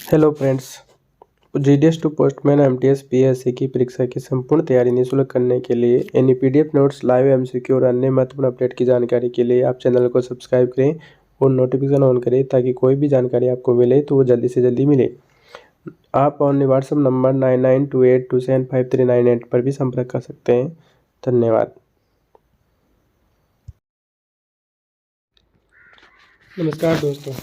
Hello friends. GDS to postman MTS PSC की परीक्षा की संपूर्ण तैयारी निःशुल्क करने के लिए यानी पीडीएफ नोट्स, लाइव एमसीक्यू और अन्य महत्वपूर्ण अपडेट की जानकारी के लिए आप चैनल को सब्सक्राइब करें और नोटिफिकेशन ऑन करें ताकि कोई भी जानकारी आपको मिले तो वो जल्दी से जल्दी मिले। आप ऑन व्हाट्सएप नंबर 9928275398 पर भी संपर्क कर सकते हैं। धन्यवाद। नमस्कार दोस्तों,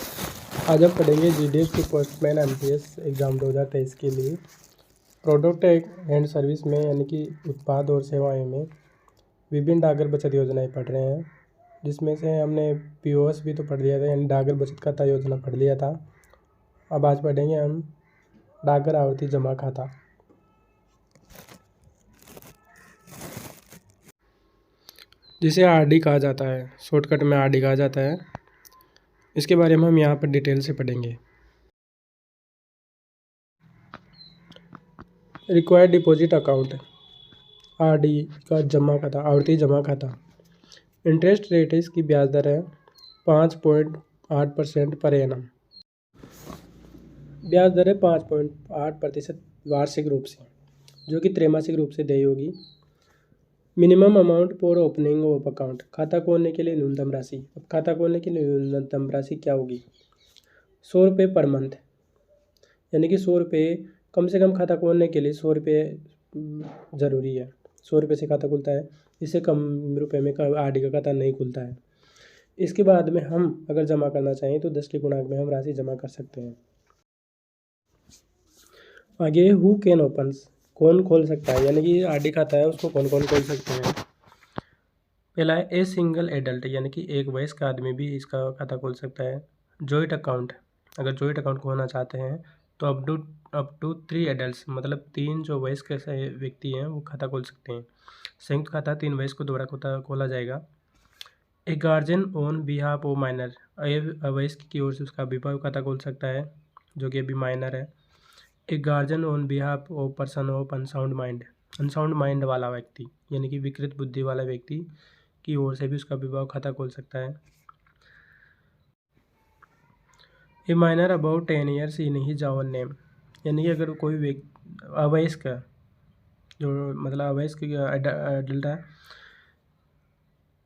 आज हम पढ़ेंगे GDS to postman MTS exam 2023 के लिए प्रोडक्ट एंड सर्विस में यानी कि उत्पाद और सेवाएं में विभिन्न डाकघर बचत योजनाएं पढ़ रहे हैं, जिसमें से हमने पीओएस भी तो पढ़ लिया था यानी डाकघर बचत खाता योजना पढ़ लिया था। अब आज पढ़ेंगे हम डाकघर आवर्ती जमा खाता। जिसे आरडी कहा जाता है, शॉर्टकट में आरडी कहा जाता है। इसके बारे में हम यहाँ पर डिटेल से पढ़ेंगे। रिक्वायर्ड डिपॉजिट अकाउंट, आरडी का जमा खाता, आवर्ती जमा खाता। इंटरेस्ट रेट इसकी ब्याज दर है 5.8% पर एनम। ब्याज दर है 5.8% वार्षिक रूप से, जो कि त्रैमासिक रूप से देय होगी। Minimum amount for opening of account, खाता खोलने के लिए न्यूनतम राशि। अब खाता खोलने के लिए न्यूनतम राशि क्या होगी? 100 रुपये पर मंथ, यानी कि 100 रुपये कम से कम खाता खोलने के लिए 100 रुपये ज़रूरी है। 100 रुपये से खाता खुलता है, इससे कम रुपए में आरडी का खाता नहीं खुलता है। इसके बाद में हम अगर जमा करना चाहें तो 10 के गुणांक में हम राशि जमा कर सकते हैं। आगे हु कैन ओपन्स, कौन खोल सकता है, यानी कि आरडी खाता है उसको कौन कौन खोल सकते हैं। पहला है ए सिंगल एडल्ट, यानी कि एक वयस्क आदमी भी इसका खाता खोल सकता है। जॉइंट अकाउंट, अगर जॉइंट अकाउंट खोलना चाहते हैं तो अप टू 3 एडल्ट, मतलब 3 जो वयस्क व्यक्ति हैं वो खाता खोल सकते हैं। संयुक्त खाता 3 वयस्क को द्वारा खोला जाएगा। एक guardian on behalf of minor, अवयस्क की ओर से उसका अभिभावक खाता खोल सकता है जो कि अभी माइनर है। एक guardian on behalf of person of unsound mind, unsound mind वाला व्यक्ति यानी कि विकृत बुद्धि वाला व्यक्ति की ओर से भी उसका अभिभावक खाता खोल सकता है। ए minor about 10 years in his oven name, यानी कि अगर कोई व्यक्ति अवयस्क, जो मतलब अवयस्क एडल्ट है,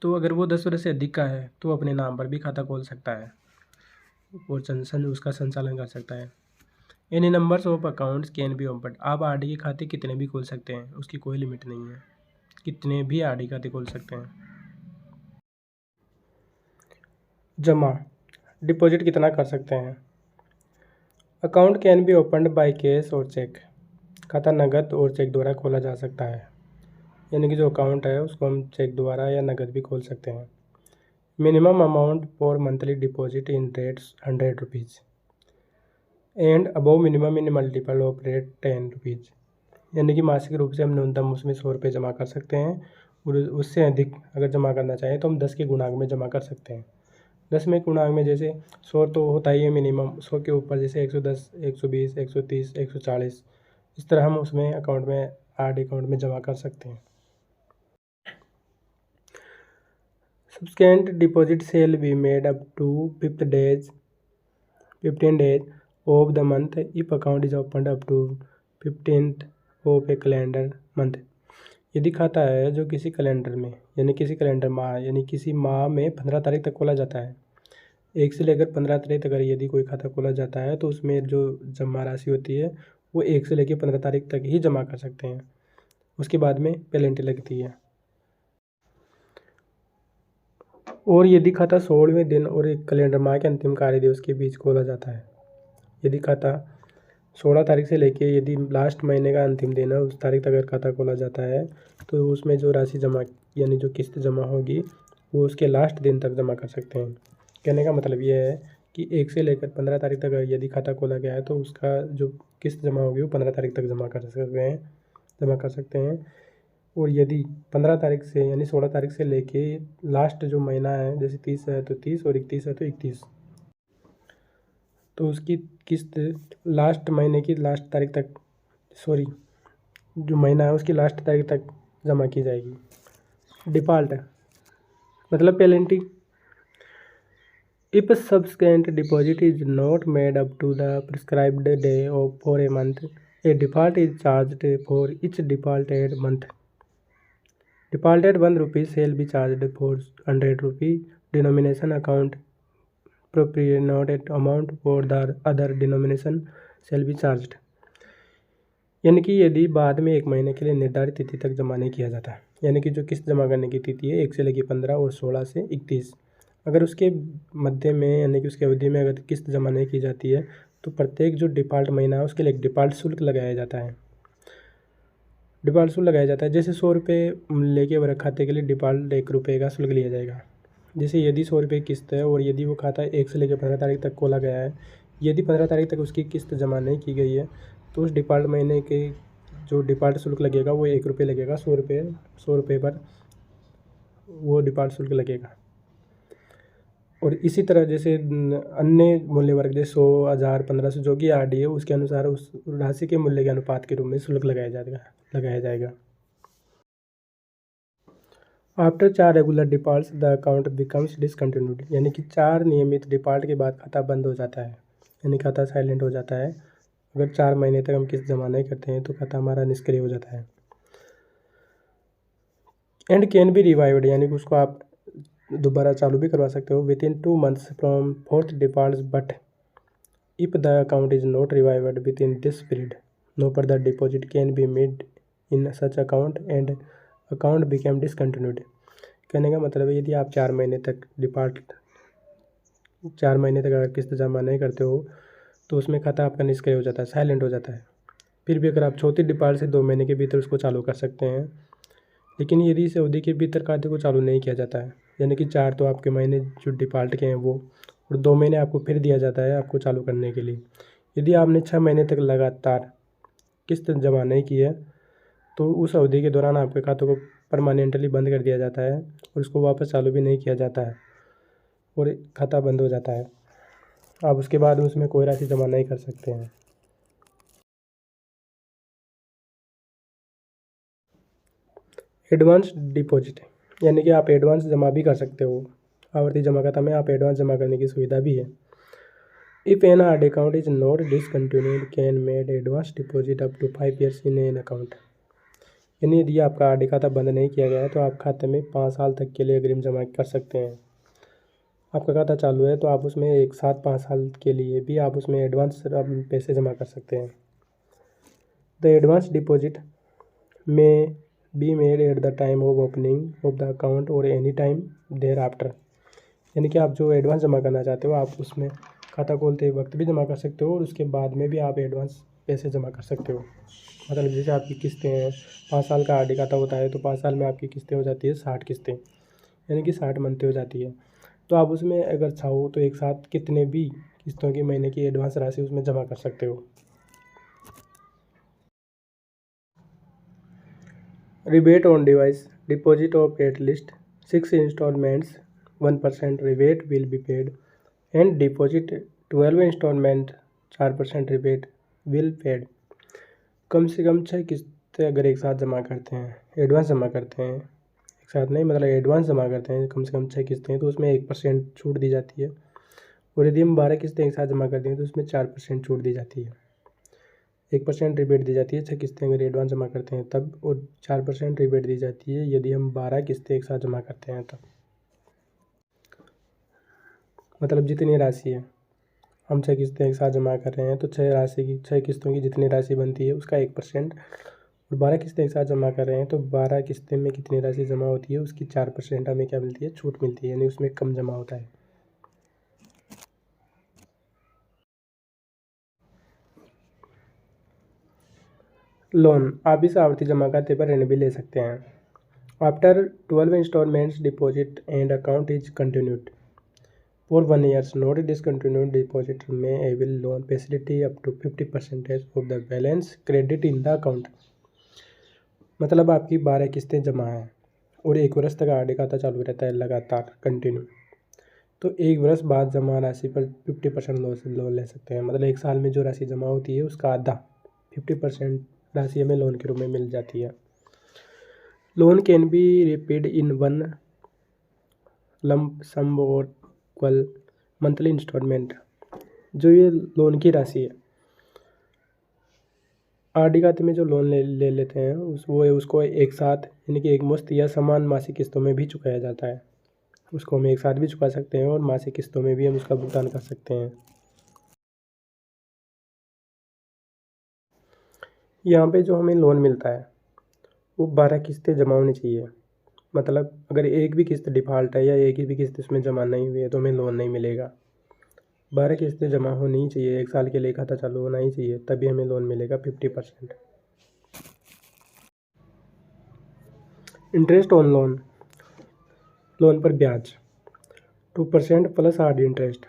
तो अगर वो 10 वर्ष से अधिक का है तो अपने नाम पर भी खाता खोल सकता है और उसका संचालन कर सकता है। Any numbers of accounts can be open, आप आरडी के खाते कितने भी खोल सकते हैं, उसकी कोई लिमिट नहीं है, कितने भी आरडी खाते खोल सकते हैं। जमा, डिपॉजिट कितना कर सकते हैं। Account can B opened by cash और चेक, खाता नगद और चेक द्वारा खोला जा सकता है, यानी कि जो अकाउंट है उसको हम चेक द्वारा या नगद भी खोल सकते हैं। Minimum amount for monthly deposit in rates 100 rupees and above minimum in multiple of rate 10 rupees, यानी कि मासिक रूप से हम न्यूनतम उसमें 100 रुपये जमा कर सकते हैं और उससे अधिक अगर जमा करना चाहें तो हम 10 के गुणांक में जमा कर सकते हैं। 10 में गुणांक में जैसे 100 तो होता ही है मिनिमम, 100 के ऊपर जैसे 110, 120, 130, 140, इस तरह हम उसमें अकाउंट में आरडी अकाउंट में जमा कर सकते हैं। Subsequent deposit shall be made up to 15 days of the month if account is opened up to 15th of a calendar month, यदि खाता है जो किसी कैलेंडर में यानी किसी कैलेंडर माह यानी किसी माह में 15 तारीख तक खोला जाता है, 1 से लेकर 15 तारीख तक अगर यदि कोई खाता खोला जाता है तो उसमें जो जमा राशि होती है वो 1 से लेकर 15 तारीख तक ही जमा कर सकते हैं, उसके बाद में पेनल्टी लगती है। और यदि खाता 16वें दिन और एक कैलेंडर माह के अंतिम कार्य दिवस के बीच खोला जाता है, यदि खाता 16 तारीख से लेके यदि लास्ट महीने का अंतिम दिन है उस तारीख तक अगर खाता खोला जाता है तो उसमें जो राशि जमा यानी जो किस्त जमा होगी वो उसके लास्ट दिन तक जमा कर सकते हैं। कहने का मतलब ये है कि 1 से लेकर 15 तारीख तक अगर यदि खाता खोला गया है तो उसका जो किस्त जमा होगी वो 15 तारीख तक जमा कर सकते हैं। और यदि 15 तारीख से यानी 16 तारीख से लेके लास्ट जो महीना है जैसे 30 है तो 30 और 31 है तो 31, तो उसकी किस्त लास्ट महीने की लास्ट तारीख तक जो महीना है उसकी लास्ट तारीख तक जमा की जाएगी। डिफ़ॉल्ट मतलब penalty If a subsequent deposit is not made up to the prescribed day for a month, a default is charged for each defaulted month. Defaulted 1 rupee shall be charged for 100 rupee denomination account. Proportionate amount for the other denomination shall be charged. यानी कि यदि बाद में 1 महीने के लिए निर्धारित तिथि तक जमा नहीं किया जाता, यानी कि जो किस्त जमा करने की तिथि है 1 से लेकर 15 और 16 से 31, अगर उसके मध्य में यानी कि उसकी अवधि में अगर किस्त जमा नहीं की जाती है तो प्रत्येक जो डिफ़ॉल्ट महीना है उसके लिए एक डिफ़ॉल्ट शुल्क लगाया जाता है। डिफ़ॉल्ट शुल्क लगाया जाता है, जैसे 100 रुपये लेके वर्ग खाते के लिए डिफ़ॉल्ट 1 रुपये का शुल्क लिया जाएगा। जैसे यदि 100 रुपये किस्त है और यदि वो खाता 1 से लेकर 15 तारीख तक खोला गया है, यदि 15 तारीख तक उसकी किस्त जमा नहीं की गई है तो उस डिफ़ॉल्ट महीने के जो डिफ़ॉल्ट शुल्क लगेगा वो 1 रुपये लगेगा। 100 रुपये पर वो डिफ़ॉल्ट शुल्क लगेगा। और इसी तरह जैसे अन्य मूल्य वर्ग जैसे 100, 1000, 1500 जो कि आरडी है उसके अनुसार उस राशि के मूल्य के अनुपात के रूप में शुल्क लगाया जाएगा। After 4 regular defaults the account becomes discontinued, यानी कि 4 नियमित डिफ़ॉल्ट के बाद खाता बंद हो जाता है, यानी खाता साइलेंट हो जाता है। अगर 4 महीने तक हम किस्त जमा नहीं करते हैं तो खाता हमारा निष्क्रिय हो जाता है। एंड कैन बी रिवाइव्ड, यानी कि उसको आप दोबारा चालू भी करवा सकते हो within 2 months from 4th default, but if the account is not revived within this period no further deposit can be made in such account and account became discontinued. कहने का मतलब है यदि आप 4 महीने तक 4 महीने तक अगर किस्त जमा नहीं करते हो तो उसमें खाता आपका निष्क्रिय हो जाता है, साइलेंट हो जाता है। फिर भी अगर आप चौथी डिफ़ॉल्ट से 2 महीने के भीतर उसको चालू कर सकते हैं, लेकिन यदि इस अवधि के भीतर खाते को चालू नहीं किया जाता है, यानी कि 4 तो आपके महीने जो डिफ़ॉल्ट के हैं वो, और 2 महीने आपको फिर दिया जाता है आपको चालू करने के लिए। यदि आपने 6 महीने तक लगातार किस्त जमा नहीं की है तो उस अवधि के दौरान आपके खाते को परमानेंटली बंद कर दिया जाता है और उसको वापस चालू भी नहीं किया जाता है और खाता बंद हो जाता है। आप उसके बाद उसमें कोई राशि जमा नहीं कर सकते हैं। एडवांस डिपॉजिट, यानी कि आप एडवांस जमा भी कर सकते हो। आवर्ती जमा खाता में आप एडवांस जमा करने की सुविधा भी है। If an RD account is not discontinued can made advance deposit up to 5 years in an account, यानी यदि आपका आरडी खाता बंद नहीं किया गया है तो आप खाते में 5 साल तक के लिए अग्रिम जमा कर सकते हैं। आपका खाता चालू है तो आप उसमें एक साथ 5 साल के लिए भी आप उसमें एडवांस पैसे जमा कर सकते हैं। द एडवांस डिपॉजिट में be made at the time of opening of the account और एनी टाइम देयर आफ्टर, यानी कि आप जो एडवांस जमा करना चाहते हो आप उसमें खाता खोलते वक्त भी जमा कर सकते हो और उसके बाद में भी आप एडवांस पैसे जमा कर सकते हो। मतलब जैसे आपकी किस्तें हैं, 5 साल का आरडी खाता होता है तो 5 साल में आपकी किस्तें हो जाती है 60 किस्तें, यानी कि 60 मंथली हो जाती है। तो आप उसमें अगर चाहो तो एक साथ कितने भी किस्तों की महीने की एडवांस राशि उसमें जमा कर सकते हो। Rebate on device deposit of at least 6 installments 1% rebate will be paid and deposit 12 installment 4% rebate will paid। कम से कम 6 किस्तें अगर एक साथ जमा करते हैं, एडवांस जमा करते हैं, एक साथ नहीं मतलब एडवांस जमा करते हैं कम से कम 6 किस्तें हैं तो उसमें 1% छूट दी जाती है। और यदि हम 12 किस्तें एक साथ जमा करते हैं तो उसमें 4% छूट दी जाती है। 1% रिबेट दी जाती है 6 किस्तें अगर एडवांस जमा करते हैं तब, और 4% रिबेट दी जाती है यदि हम 12 किस्तें एक साथ जमा करते हैं तब। मतलब जितनी राशि है, हम 6 किस्तें एक साथ जमा कर रहे हैं तो 6 किस्तों की जितनी राशि बनती है उसका 1%, और 12 किस्तें एक साथ जमा कर रहे हैं तो 12 किस्तें में कितनी राशि जमा होती है उसकी 4% हमें क्या मिलती है, छूट मिलती है, यानी उसमें कम जमा होता है। लोन, आप इस आवर्ती जमा खाते पर ऋण भी ले सकते हैं। After 12 instalments deposit and account is continued for 1 year, not discontinued deposit may avail loan facility up to 50% of the balance credit in the account। मतलब आपकी 12 किस्तें जमा हैं और 1 वर्ष तक आरडी खाता चालू रहता है लगातार कंटिन्यू, तो 1 वर्ष बाद जमा राशि पर 50% लोन ले सकते हैं। मतलब 1 साल में जो राशि जमा होती है उसका आधा 50% राशि हमें लोन के रूप में मिल जाती है। Loan can be repaid in one lump sum और इक्वल मंथली इंस्टॉलमेंट, जो ये लोन की राशि है, आरडी खाते में जो लोन ले लेते हैं उसको एक साथ यानी कि एक मुश्त या समान मासिक किस्तों में भी चुकाया जाता है। उसको हम एक साथ भी चुका सकते हैं और मासिक किस्तों में भी हम उसका भुगतान कर सकते हैं। यहाँ पे जो हमें लोन मिलता है वो 12 किस्तें जमा होनी चाहिए। मतलब अगर एक भी किस्त डिफ़ॉल्ट है या एक ही भी किस्त इसमें जमा नहीं हुई है तो हमें लोन नहीं मिलेगा। 12 किस्तें जमा होनी ही चाहिए, 1 साल के लिए खाता चालू होना ही चाहिए, तभी हमें लोन मिलेगा 50%। इंटरेस्ट ऑन लोन, लोन पर ब्याज 2% प्लस आरडी इंटरेस्ट,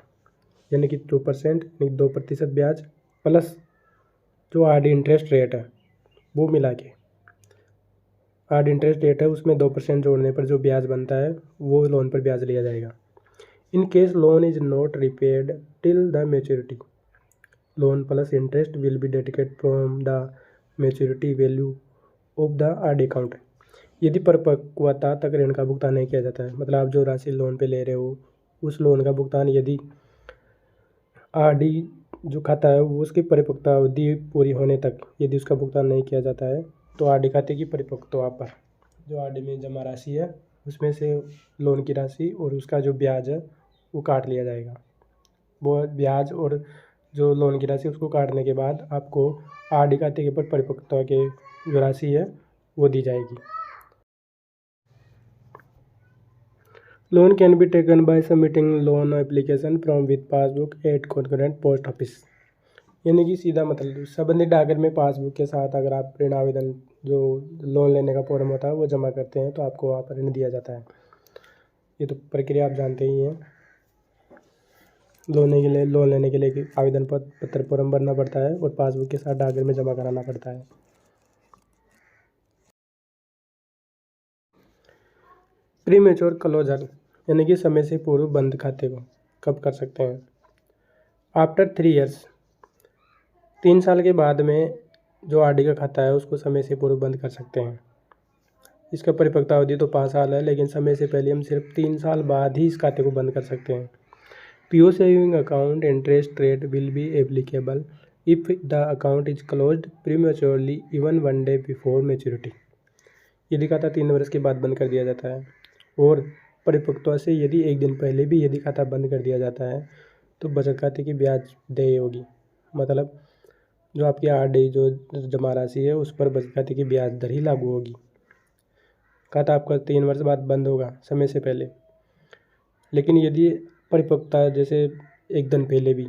यानी कि 2% यानी 2% ब्याज प्लस जो आरडी इंटरेस्ट रेट है वो मिला के, आरडी इंटरेस्ट रेट है उसमें 2% जोड़ने पर जो ब्याज बनता है वो लोन पर ब्याज लिया जाएगा। In case loan is not repaid till the maturity, loan plus interest will be dedicated from the maturity value of the RD account. यदि परिपक्वता तक ऋण का भुगतान नहीं किया जाता है, मतलब आप जो राशि लोन पे ले रहे हो उस लोन का भुगतान यदि आरडी जो खाता है वो उसकी परिपक्वता अवधि पूरी होने तक यदि उसका भुगतान नहीं किया जाता है तो आरडी खाते की परिपक्वता पर जो आरडी में जमा राशि है उसमें से लोन की राशि और उसका जो ब्याज है वो काट लिया जाएगा। वो ब्याज और जो लोन की राशि उसको काटने के बाद आपको आरडी खाते के ऊपर परिपक्वता के जो राशि है वो दी जाएगी। Loan can be taken by submitting loan application from with passbook at concurrent post office, यानी कि सीधा मतलब संबंधित डाकघर में पासबुक के साथ अगर आप ऋण आवेदन जो लोन लेने का फॉर्म होता है वो जमा करते हैं तो आपको वहाँ पर ऋण दिया जाता है। ये तो प्रक्रिया आप जानते ही हैं। लोन लेने के लिए आवेदन पत्र फॉर्म भरना पड़ता है और पासबुक के साथ डाकघर में जमा कराना पड़ता है। प्री मैच्योर क्लोजर, यानी कि समय से पूर्व बंद खाते को कब कर सकते हैं? आफ्टर 3 ईयर्स, 3 साल के बाद में जो आरडी का खाता है उसको समय से पूर्व बंद कर सकते हैं। इसका परिपक्वता अवधि तो 5 साल है, लेकिन समय से पहले हम सिर्फ 3 साल बाद ही इस खाते को बंद कर सकते हैं। PO saving account interest rate will be applicable if the account is closed prematurely even 1 day before maturity. यदि खाता 3 वर्ष के बाद बंद कर दिया जाता है और परिपक्वता से यदि 1 दिन पहले भी यदि खाता बंद कर दिया जाता है तो बचत खाते की ब्याज देय होगी। मतलब जो आपकी आरडी जो जमा राशि है उस पर बचत खाते की ब्याज दर ही लागू होगी। खाता आपका 3 वर्ष बाद बंद होगा समय से पहले, लेकिन यदि परिपक्वता जैसे 1 दिन पहले भी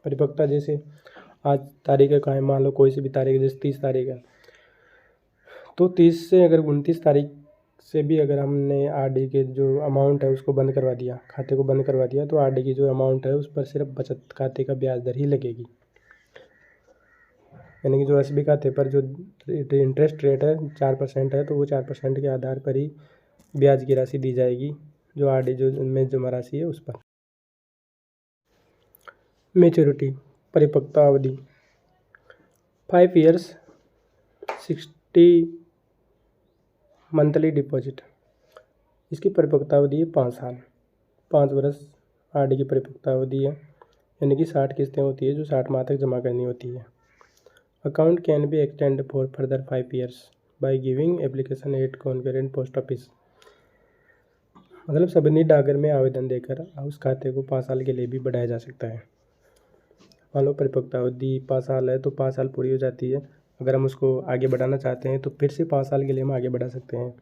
परिपक्वता जैसे आज तारीख है, कहाँ मान लो कोई सी भी तारीख जैसे 30 तारीख है तो 30 से अगर 29 तारीख से भी अगर हमने आरडी के जो अमाउंट है उसको बंद करवा दिया, खाते को बंद करवा दिया, तो आरडी की जो अमाउंट है उस पर सिर्फ बचत खाते का ब्याज दर ही लगेगी। यानी कि जो एसबी खाते पर जो इंटरेस्ट रेट है 4% है तो वो 4% के आधार पर ही ब्याज की राशि दी जाएगी जो आरडी जो में जमा राशि है उस पर। मैच्योरिटी, परिपक्वता अवधि 5 ईयर्स 60 मंथली डिपॉजिट, इसकी परिपक्वता अवधि है 5 साल, 5 वर्ष आरडी की परिपक्वता अवधि है, यानी कि 60 किस्तें होती है जो 60 माह तक जमा करनी होती है। Account can be extend for further 5 years by giving application at concurrent post office. मतलब संबंधित डाकघर में आवेदन देकर उस खाते को 5 साल के लिए भी बढ़ाया जा सकता है। मान लो परिपक्वता अवधि 5 साल है तो 5 साल पूरी हो जाती है, अगर हम उसको आगे बढ़ाना चाहते हैं तो फिर से 5 साल के लिए हम आगे बढ़ा सकते हैं।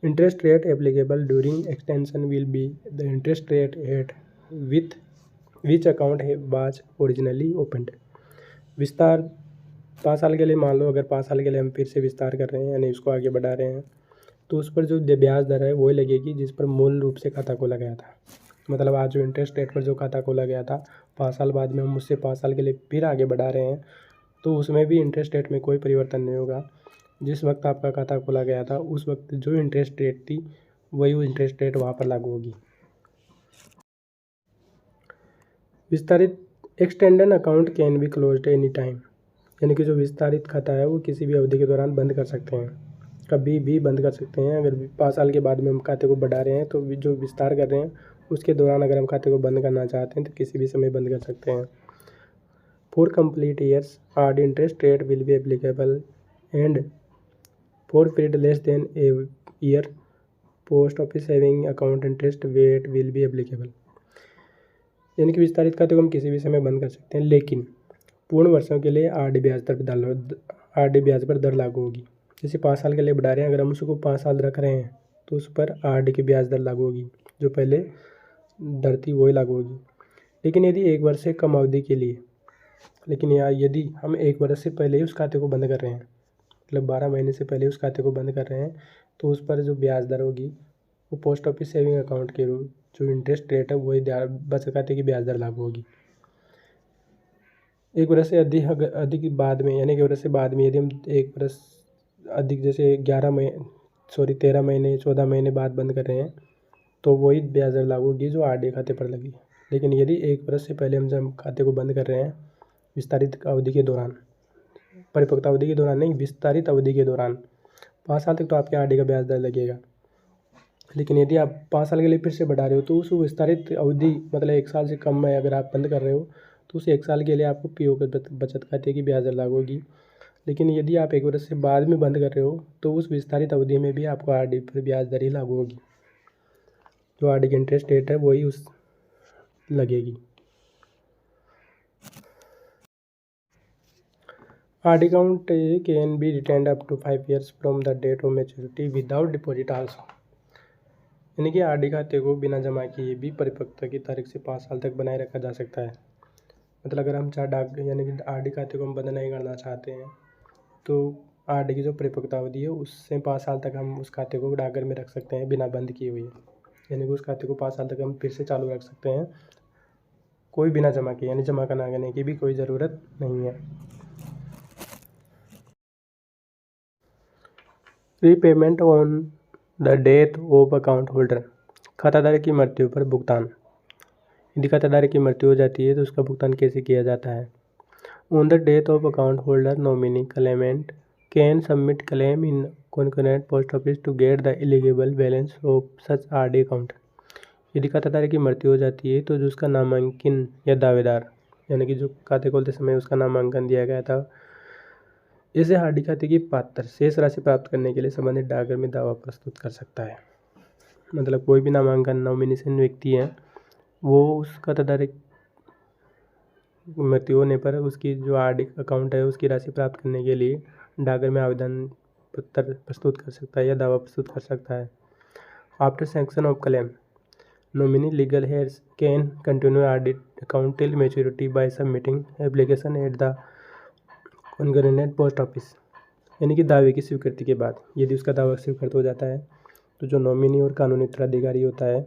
Interest rate applicable during extension will be the interest rate at with which account was originally opened. विस्तार 5 साल के लिए, मान लो अगर 5 साल के लिए हम फिर से विस्तार कर रहे हैं यानी उसको आगे बढ़ा रहे हैं तो उस पर जो ब्याज दर है वही लगेगी जिस पर मूल रूप से खाता खोला गया था। मतलब आज जो इंटरेस्ट रेट पर जो खाता खोला गया था 5 साल बाद में हम उससे 5 साल के लिए फिर आगे बढ़ा रहे हैं तो उसमें भी इंटरेस्ट रेट में कोई परिवर्तन नहीं होगा। जिस वक्त आपका खाता खोला गया था उस वक्त जो इंटरेस्ट रेट थी वही इंटरेस्ट रेट वहाँ पर लागू होगी। विस्तारित, extended account can be closed any time, यानी कि जो विस्तारित खाता है वो किसी भी अवधि के दौरान बंद कर सकते हैं, कभी भी बंद कर सकते हैं। अगर 5 साल के बाद में हम खाते को बढ़ा रहे हैं तो जो विस्तार कर रहे हैं उसके दौरान अगर हम खाते को बंद करना चाहते हैं तो किसी भी समय बंद कर सकते हैं। For complete years R interest rate will be applicable and for period less than a year post office saving account interest rate will be applicable. यानी कि विस्तारित खाते को हम किसी भी समय बंद कर सकते हैं, लेकिन पूर्ण वर्षों के लिए आरडी ब्याज पर दर लागू होगी। जैसे 5 साल के लिए बढ़ा रहे हैं, अगर हम उसको 5 साल रख रहे हैं तो उस पर आरडी की ब्याज दर लागू होगी, जो पहले दर थी वही लागू होगी। लेकिन यदि 1 वर्ष से कम अवधि के लिए, यदि हम 1 वर्ष से पहले ही उस खाते को बंद कर रहे हैं, मतलब 12 महीने से पहले उस खाते को बंद कर रहे हैं, तो उस पर जो ब्याज दर होगी वो पोस्ट ऑफिस सेविंग अकाउंट के रूप जो इंटरेस्ट रेट है वही बचत खाते की ब्याज दर लागू होगी। 1 वर्ष से अधिक बाद में, यानी कि 1 वर्ष से बाद में यदि हम 1 वर्ष अधिक, जैसे 13 महीने 14 महीने बाद बंद कर रहे हैं, तो वही ब्याज दर लागू होगी जो आरडी खाते पर लगी। लेकिन यदि 1 वर्ष से पहले हम जब खाते को बंद कर रहे हैं विस्तारित अवधि के दौरान, परिपक्वता अवधि के दौरान नहीं, विस्तारित अवधि के दौरान 5 साल तक तो आपके आरडी का ब्याज दर लगेगा। लेकिन यदि आप 5 साल के लिए फिर से बढ़ा रहे हो तो उस विस्तारित अवधि, मतलब 1 साल से कम में अगर आप बंद कर रहे हो तो उस 1 साल के लिए आपको पीओ के बचत खाते की ब्याज दर लागू होगी। लेकिन यदि आप 1 वर्ष से बाद में बंद कर रहे हो तो उस विस्तारित अवधि में भी आपको आरडी पर ब्याज दर ही लागू होगी, जो आरडी की इंटरेस्ट रेट है वही उस लगेगी। RD account can be retained up to 5 years from the date of maturity without deposit also. यानी कि आरडी खाते को बिना जमा किए भी परिपक्वता की तारीख से 5 साल तक बनाए रखा जा सकता है। मतलब अगर हम यानी कि आरडी खाते को हम बंद नहीं करना चाहते हैं तो आरडी की जो परिपक्वता अवधि है उससे 5 साल तक हम उस खाते को डाकघर में रख सकते हैं बिना बंद किए हुए। यानी कि उस खाते को 5 साल तक हम फिर से चालू रख सकते हैं, कोई बिना जमा किए, यानी जमा करने की भी कोई ज़रूरत नहीं है। Repayment on the death of account holder. खाताधारक की मृत्यु पर भुगतान। यदि खाताधारक की मृत्यु हो जाती है तो उसका भुगतान कैसे किया जाता है? On the death of account holder nominee claimant can submit claim in concurrent post office to get the eligible balance of such RD account. यदि खाताधारक की मृत्यु हो जाती है तो जो उसका नामांकन या दावेदार, यानी कि जो खाते खोलते समय उसका नामांकन दिया गया था, इसे आरडी खाते की पात्र शेष राशि प्राप्त करने के लिए संबंधित डाकघर में दावा प्रस्तुत कर सकता है। मतलब कोई भी नामांकन नॉमिनेशन व्यक्ति है वो उस खाताधारक मृत्यु होने पर उसकी जो आरडी अकाउंट है उसकी राशि प्राप्त करने के लिए डाकघर में आवेदन पत्र प्रस्तुत कर सकता है या दावा प्रस्तुत कर सकता है। After sanction of claim nominee legal heirs can continue RD account till maturity by submitting application at the concurrent post office. यानी कि दावे की स्वीकृति के बाद यदि उसका दावा स्वीकृत हो जाता है तो जो नॉमिनी और कानूनी उत्तराधिकारी होता है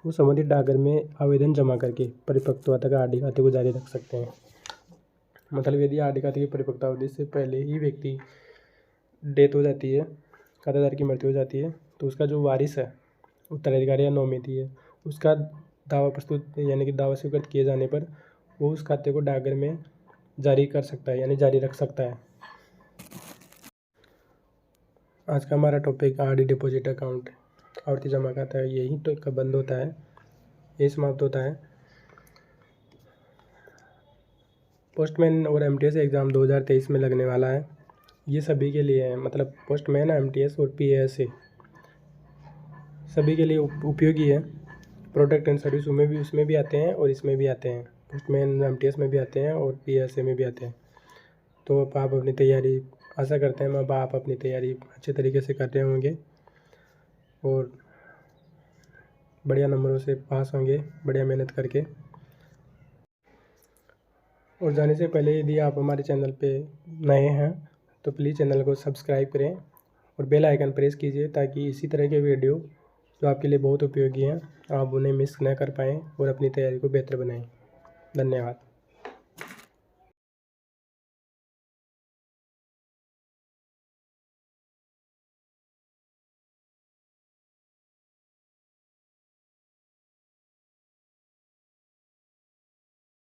वो संबंधित डाकघर में आवेदन जमा करके परिपक्वता तक आरडी खाते को जारी रख सकते हैं। मतलब यदि आरडी खाते की परिपक्वता अवधि से पहले ही व्यक्ति डेथ हो जाती है, खाताधारक की मृत्यु हो जाती है, तो उसका जो वारिस है, उत्तराधिकारी या नॉमिनी है, उसका दावा प्रस्तुत, यानी कि दावा स्वीकृत किए जाने पर वो उस खाते को डाकघर में जारी कर सकता है, यानी जारी रख सकता है। आज का हमारा टॉपिक आरडी डिपॉजिट अकाउंट आवर्ती जमा खाता है, यही तो बंद होता है, यही समाप्त होता है। पोस्टमैन और एमटीएस एग्ज़ाम 2023 में लगने वाला है। ये सभी के लिए है, मतलब पोस्टमैन, एमटीएस और पीएएसए सभी के लिए उपयोगी है। प्रोडक्ट एंड सर्विस उसमें भी आते हैं और इसमें भी आते हैं। पोस्टमैन एमटीएस में भी आते हैं और पीएएसए में भी आते हैं। तो अब आप अपनी तैयारी, आशा करते हैं अब आप अपनी तैयारी अच्छे तरीके से कर रहे होंगे और बढ़िया नंबरों से पास होंगे, बढ़िया मेहनत करके। और जाने से पहले यदि आप हमारे चैनल पे नए हैं तो प्लीज़ चैनल को सब्सक्राइब करें और बेल आइकन प्रेस कीजिए ताकि इसी तरह के वीडियो जो आपके लिए बहुत उपयोगी हैं आप उन्हें मिस न कर पाएँ और अपनी तैयारी को बेहतर बनाएं। धन्यवाद।